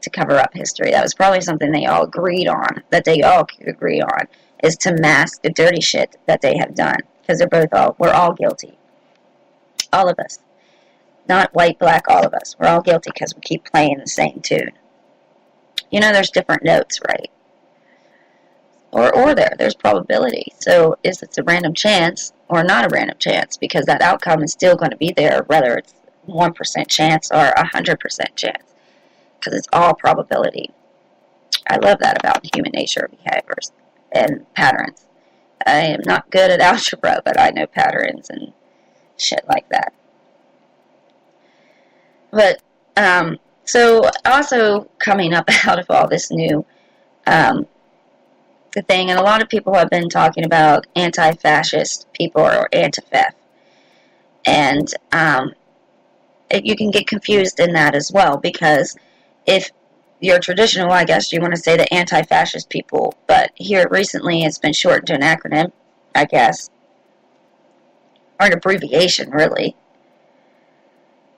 to cover up history. That was probably something they all agreed on, that they all could agree on, is to mask the dirty shit that they have done. Because we're all guilty. All of us. Not white, black, all of us. We're all guilty because we keep playing the same tune. You know, there's different notes, right? Or there's probability. So is it a random chance or not a random chance? Because that outcome is still going to be there, whether it's 1% chance or 100% chance. Because it's all probability. I love that about human nature, behaviors, and patterns. I am not good at algebra, but I know patterns and shit like that. But, so also coming up out of all this new thing, and a lot of people have been talking about anti-fascist people or anti-FEF. And you can get confused in that as well, because if you're traditional, I guess you want to say the anti-fascist people, but here recently it's been shortened to an acronym, I guess, or an abbreviation, really,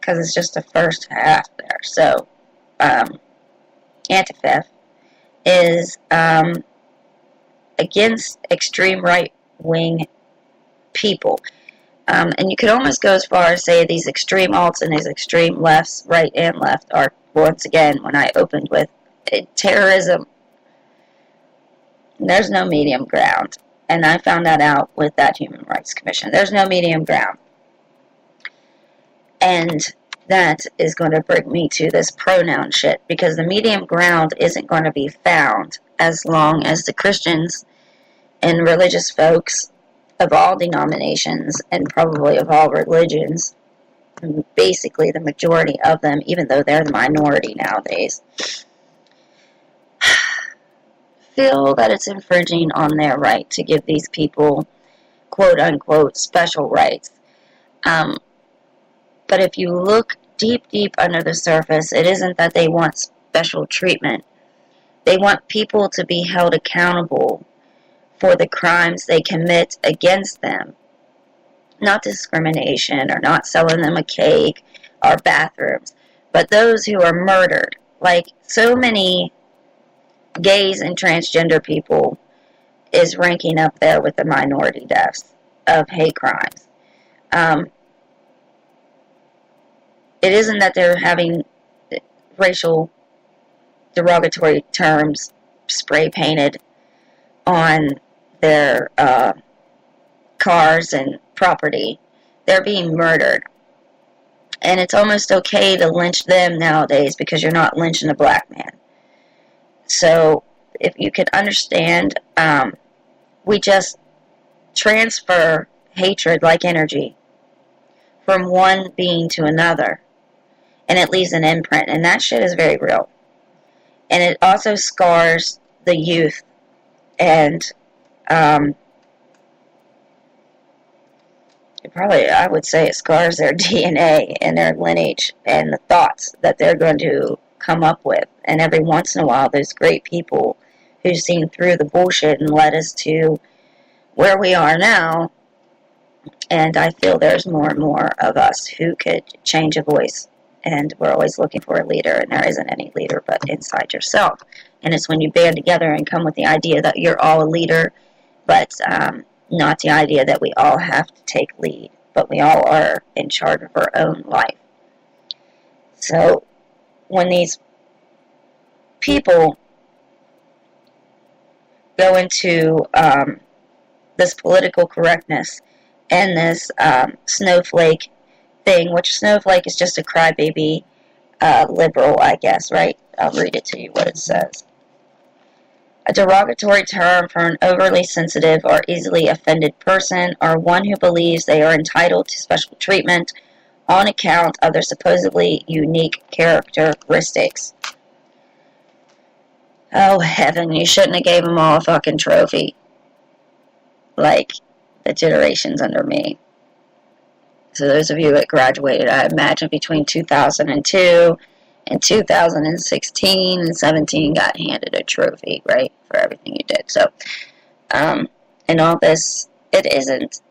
because it's just the first half there. So, anti-FEF is against extreme right-wing people. And you could almost go as far as say these extreme alts and these extreme lefts, right and left, are, once again, when I opened with terrorism, there's no medium ground. And I found that out with that Human Rights Commission. There's no medium ground. And that is going to bring me to this pronoun shit, because the medium ground isn't going to be found as long as the Christians and religious folks of all denominations and probably of all religions, basically the majority of them, even though they're the minority nowadays, feel that it's infringing on their right to give these people quote-unquote special rights. But if you look deep, deep under the surface, it isn't that they want special treatment. They want people to be held accountable for the crimes they commit against them. Not discrimination or not selling them a cake or bathrooms, but those who are murdered. Like so many gays and transgender people is ranking up there with the minority deaths of hate crimes. It isn't that they're having racial derogatory terms spray painted on their cars and property. They're being murdered. And it's almost okay to lynch them nowadays because you're not lynching a black man. So, if you could understand, we just transfer hatred like energy from one being to another. And it leaves an imprint. And that shit is very real. And it also scars the youth. And I would say it scars their DNA and their lineage and the thoughts that they're going to come up with. And every once in a while, there's great people who've seen through the bullshit and led us to where we are now. And I feel there's more and more of us who could change a voice. And we're always looking for a leader, and there isn't any leader but inside yourself. And it's when you band together and come with the idea that you're all a leader, but not the idea that we all have to take lead, but we all are in charge of our own life. So when these people go into this political correctness and this snowflake thing, which snowflake is just a crybaby liberal, I guess, right? I'll read it to you what it says. A derogatory term for an overly sensitive or easily offended person, or one who believes they are entitled to special treatment on account of their supposedly unique characteristics. Oh, heaven, you shouldn't have gave them all a fucking trophy. Like the generations under me. So those of you that graduated, I imagine between 2002 and 2016 and 17 got handed a trophy, right, for everything you did. So, and all this, it isn't.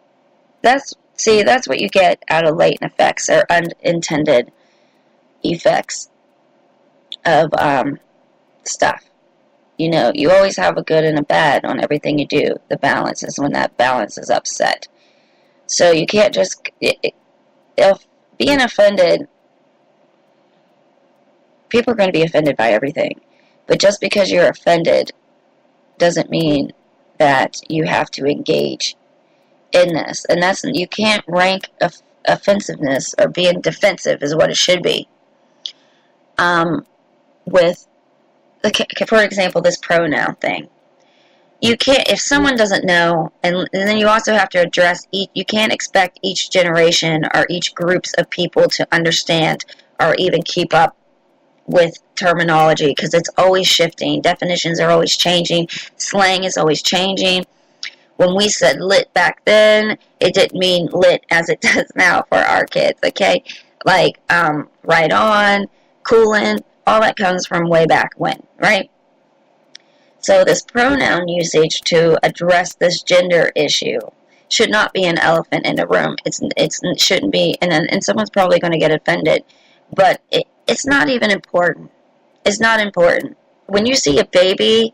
That's what you get out of latent effects or unintended effects. of stuff. You know, you always have a good and a bad on everything you do. The balance is when that balance is upset. So you can't just, if being offended, people are going to be offended by everything. But just because you're offended doesn't mean that you have to engage in this. And that's, you can't rank offensiveness or being defensive is what it should be. With, for example, this pronoun thing. You can't, if someone doesn't know, and then you also have to address, you can't expect each generation or each groups of people to understand or even keep up with terminology, because it's always shifting. Definitions are always changing. Slang is always changing. When we said lit back then, it didn't mean lit as it does now for our kids, okay? Like, right on, coolin', all that comes from way back when, right? So this pronoun usage to address this gender issue should not be an elephant in the room. It shouldn't be, and someone's probably going to get offended, but it's not even important. It's not important. When you see a baby,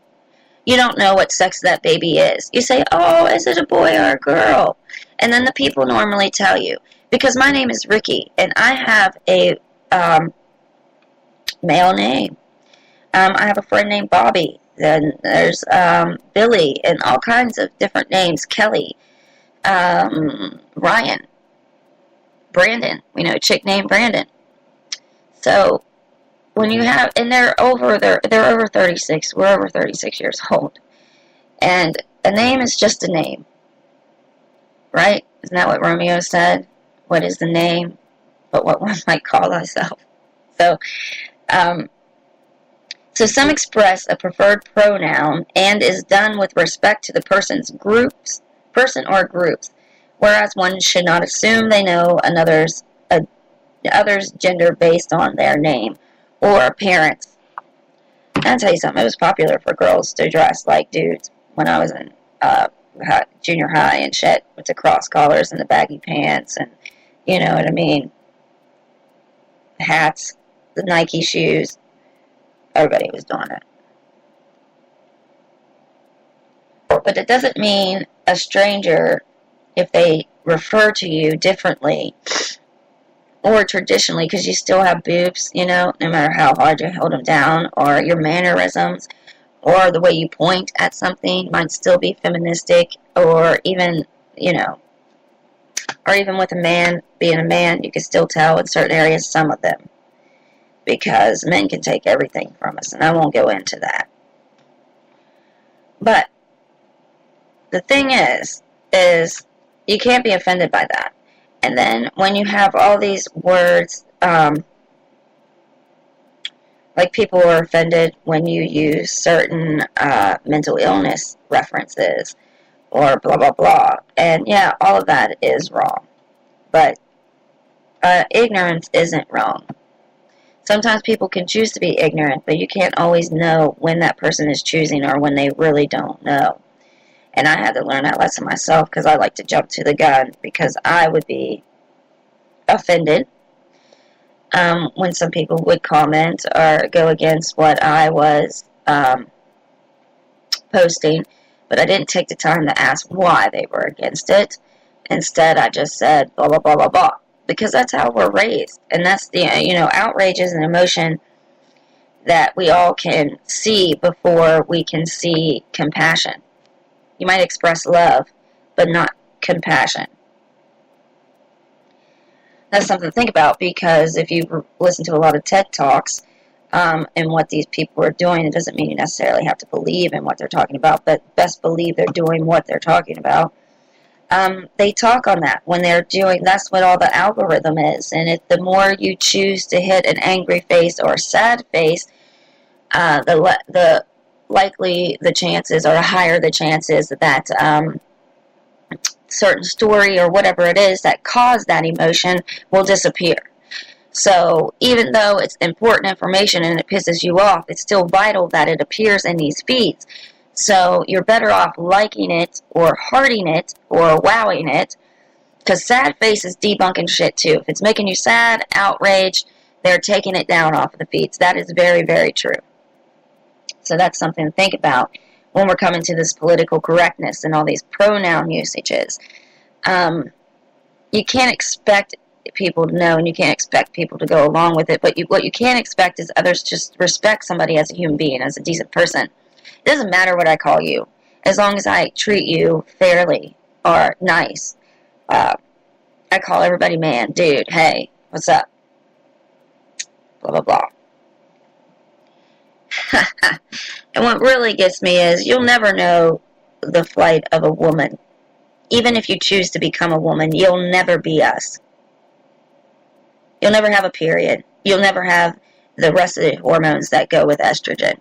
you don't know what sex that baby is. You say, oh, is it a boy or a girl? And then the people normally tell you. Because my name is Ricky, and I have a male name. I have a friend named Bobby. Then there's Billy, and all kinds of different names. Kelly, Ryan, Brandon. We know a chick named Brandon. So when you have, and they're over 36. We're over 36 years old, and a name is just a name, right? Isn't that what Romeo said? What is the name, but what one might call thyself? So, so some express a preferred pronoun and is done with respect to the person or groups, whereas one should not assume they know another's gender based on their name or appearance. I'll tell you something, it was popular for girls to dress like dudes when I was in junior high and shit, with the cross collars and the baggy pants and, you know what I mean, hats, the Nike shoes. Everybody was doing it. But it doesn't mean a stranger, if they refer to you differently or traditionally, because you still have boobs, you know, no matter how hard you hold them down, or your mannerisms, or the way you point at something might still be feministic, or even, you know, or even with a man being a man, you can still tell in certain areas, some of them, because men can take everything from us, and I won't go into that. But the thing is you can't be offended by that. And then when you have all these words, like people are offended when you use certain mental illness references or blah, blah, blah. And yeah, all of that is wrong. But ignorance isn't wrong. Sometimes people can choose to be ignorant, but you can't always know when that person is choosing or when they really don't know. And I had to learn that lesson myself, because I like to jump to the gun, because I would be offended when some people would comment or go against what I was posting, but I didn't take the time to ask why they were against it. Instead, I just said blah, blah, blah, blah, blah, because that's how we're raised. And that's the, you know, outrage is an emotion that we all can see before we can see compassion. You might express love, but not compassion. That's something to think about, because if you listen to a lot of TED Talks and what these people are doing, it doesn't mean you necessarily have to believe in what they're talking about, but best believe they're doing what they're talking about. They talk on that when they're doing, that's what all the algorithm is. And if the more you choose to hit an angry face or a sad face, the likely the chances, or higher the chances that certain story or whatever it is that caused that emotion will disappear. So even though it's important information and it pisses you off, it's still vital that it appears in these feeds. So you're better off liking it or hearting it or wowing it, because sad face is debunking shit too. If it's making you sad, outraged, They're taking it down off of the feeds. That is very, very true. So that's something to think about when we're coming to this political correctness and all these pronoun usages. You can't expect people to know, and you can't expect people to go along with it, but what you can expect is others just respect somebody as a human being, as a decent person. It doesn't matter what I call you, as long as I treat you fairly or nice. I call everybody man, dude, hey, what's up? Blah, blah, blah. And what really gets me is you'll never know the flight of a woman. Even if you choose to become a woman, you'll never be us. You'll never have a period. You'll never have the rest of the hormones that go with estrogen.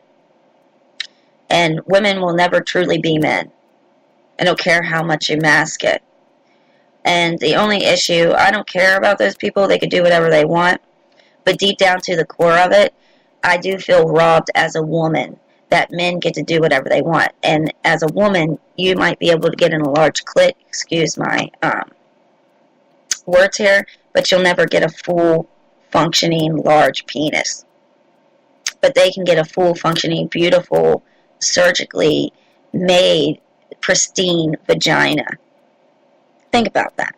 And women will never truly be men. I don't care how much you mask it. And the only issue, I don't care about those people. They could do whatever they want. But deep down to the core of it, I do feel robbed as a woman that men get to do whatever they want. And as a woman, you might be able to get in a large clit, excuse my words here, but you'll never get a full functioning large penis. But they can get a full functioning, beautiful, surgically made, pristine vagina. Think about that.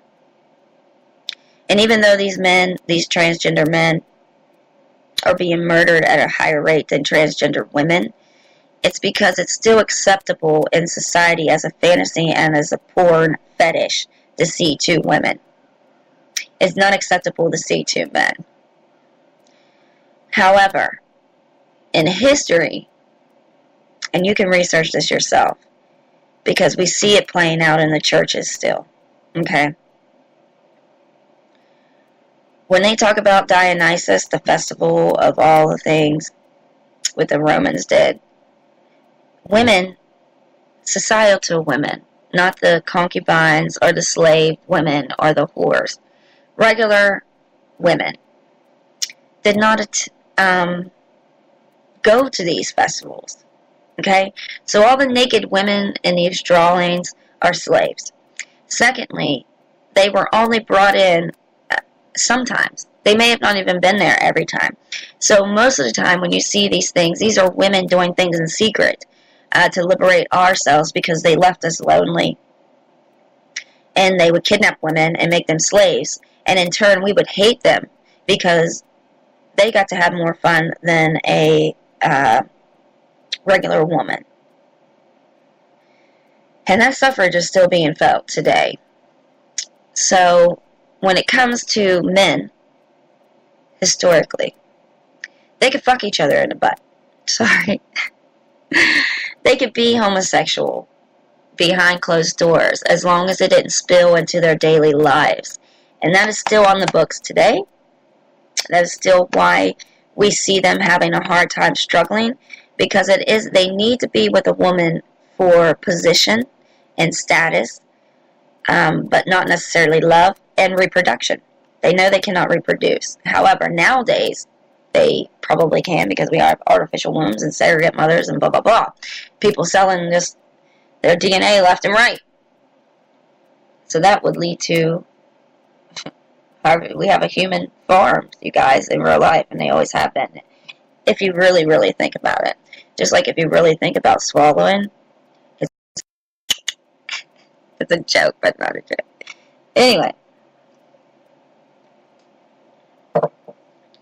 And even though these men, these transgender men, are being murdered at a higher rate than transgender women, it's because it's still acceptable in society as a fantasy and as a porn fetish to see two women. It's not acceptable to see two men. However, in history, and you can research this yourself, because we see it playing out in the churches still, okay? When they talk about Dionysus, the festival of all the things what the Romans did, women, societal women, not the concubines or the slave women or the whores, regular women, did not go to these festivals. Okay? So all the naked women in these drawings are slaves. Secondly, they were only brought in sometimes. They may have not even been there every time. So most of the time when you see these things, these are women doing things in secret to liberate ourselves because they left us lonely. And they would kidnap women and make them slaves. And in turn, we would hate them because they got to have more fun than a regular woman. And that suffrage is still being felt today. So when it comes to men, historically, they could fuck each other in the butt. Sorry. They could be homosexual behind closed doors as long as it didn't spill into their daily lives. And that is still on the books today. That is still why we see them having a hard time struggling, because they need to be with a woman for position and status, but not necessarily love and reproduction. They know they cannot reproduce. However, nowadays, they probably can because we have artificial wombs and surrogate mothers and blah, blah, blah. People selling just their DNA left and right. So that would lead to, we have a human farm, you guys, in real life, and they always have been. If you really, really think about it. Just like if you really think about swallowing, it's a joke, but not a joke. Anyway.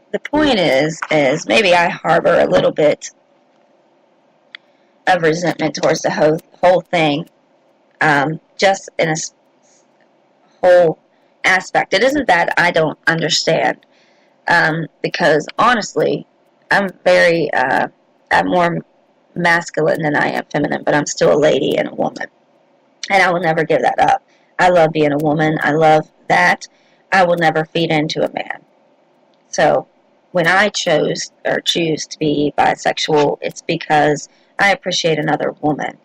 The point is maybe I harbor a little bit of resentment towards the whole thing, just in a whole aspect. It isn't that I don't understand, because honestly, I'm more masculine than I am feminine, but I'm still a lady and a woman, and I will never give that up. I love being a woman. I love that. I will never feed into a man. So when I choose to be bisexual, it's because I appreciate another woman.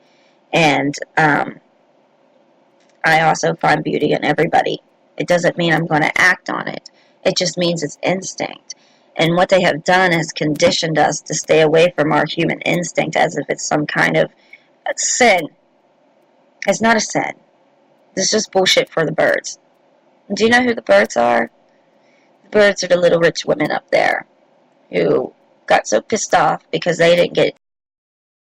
And I also find beauty in everybody. It doesn't mean I'm going to act on it. It just means it's instinct. And what they have done is conditioned us to stay away from our human instinct as if it's some kind of sin. It's not a sin. It's just bullshit for the birds. Do you know who the birds are? The birds are the little rich women up there who got so pissed off because they didn't get